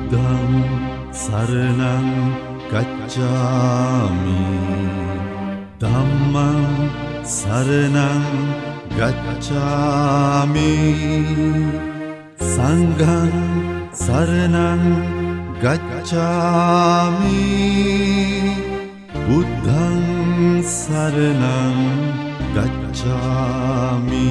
බුද්ධං සරණං ගච්ඡාමි ධම්මං සරණං ගච්ඡාමි සංඝං සරණං ගච්ඡාමි බුද්ධං සරණං ගච්ඡාමි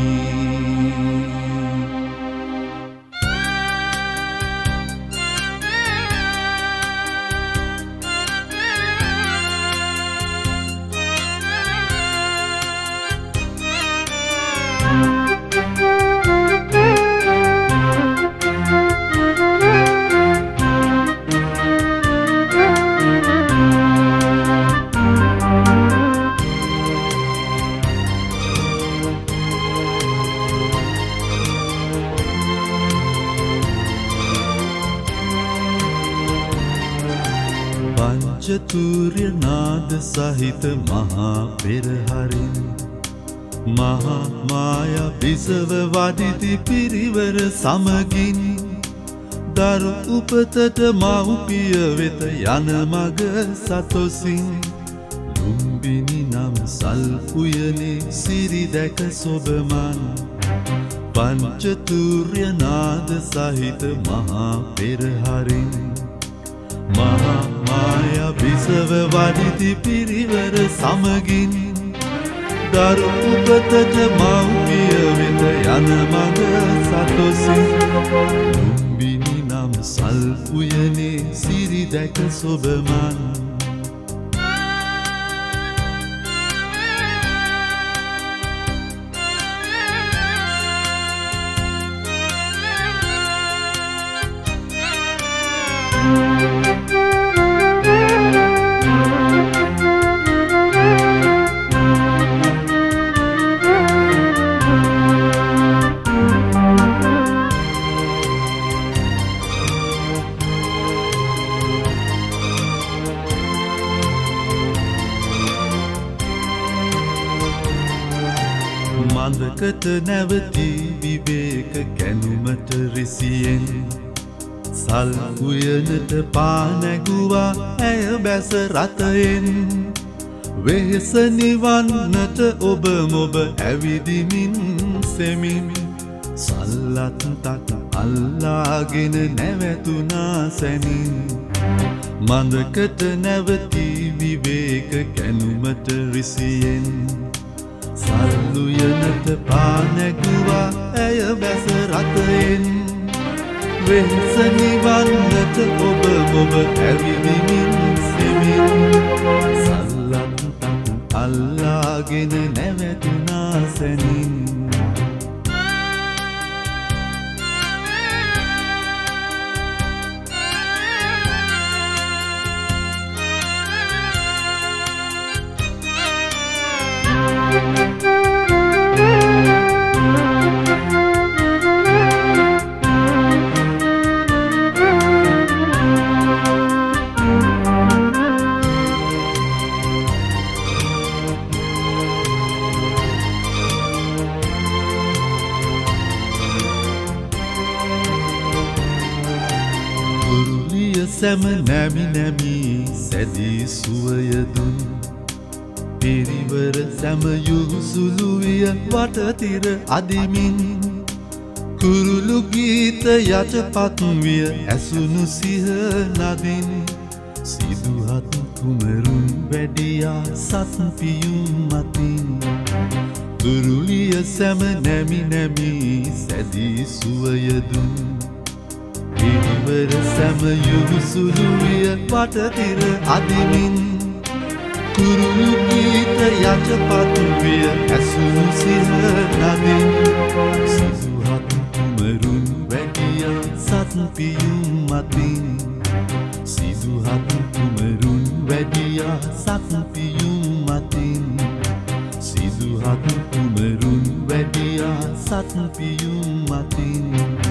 පංචතූර්ය නාද සහිත මහා පෙරහරින් මහා මායා බිසව වඩිති පිරිවර සමගින් දරු උපතට මව්පිය වෙත යන මග සතොසින් ලුම්බිනි නම් සල් උයනේ සිරි දැක සොබමන් පංචතූර්ය නාද සහිත මහා පෙරහරින් මහා මායා බිසව වඩිති පිරිවර සමගින් දරු උපතට මව්පිය වෙත යන මග සතොසින් ලුම්බිනි නම් සල් උයනේ සිරි දැක සොබමන් මඳකට නැවතී විවේක කැනුමට රිසියෙන් සල් උයනට පා නැගුවා ඇය බැස රථයෙන් වෙහෙස නිවන්නට ඔබ මොබ ඇවිදිමින් සෙමින් සල්ලත් තට අල්ලාගෙන නැවතුනා සැනින් මඳකට නැවතී විවේක කැනුමට රිසියෙන් සල්ලුයනට පා නැගුවා ඇය බැස රථයෙන් වෙහෙස නිවන්නට ඔබ මොබ ඇවිදිමින් සෙමින් සල්ලත් තට අල්ලාගෙන නැවතුනා සැනින් සැම නැමි නැමී සැදී සුවයදුන් පිරිවර සැම යුසුළුවිය වටතිර අදිමින් කුරුළු ගීත යටපත් විය ඇසුණු සිහ නදින් සිදුහත් කුමරුන් වැඩියා සත් පියුම් මතින් කුරුළිය සැම නැමි නැමී සැදී සුවයදුන් පිරිවර සැම යුසුළුවිය වටතිර අදිමින් කුරුළු ගීත යටපත් විය ඇසුණු සිහ නදින් සිදුහත් කුමරුන් වැඩියා සත් පියුම් මතින් සිදුහත් කුමරුන් වැඩියා සත් පියුම් මතින් සිදුහත් කුමරුන් වැඩියා සත් පියුම් මතින්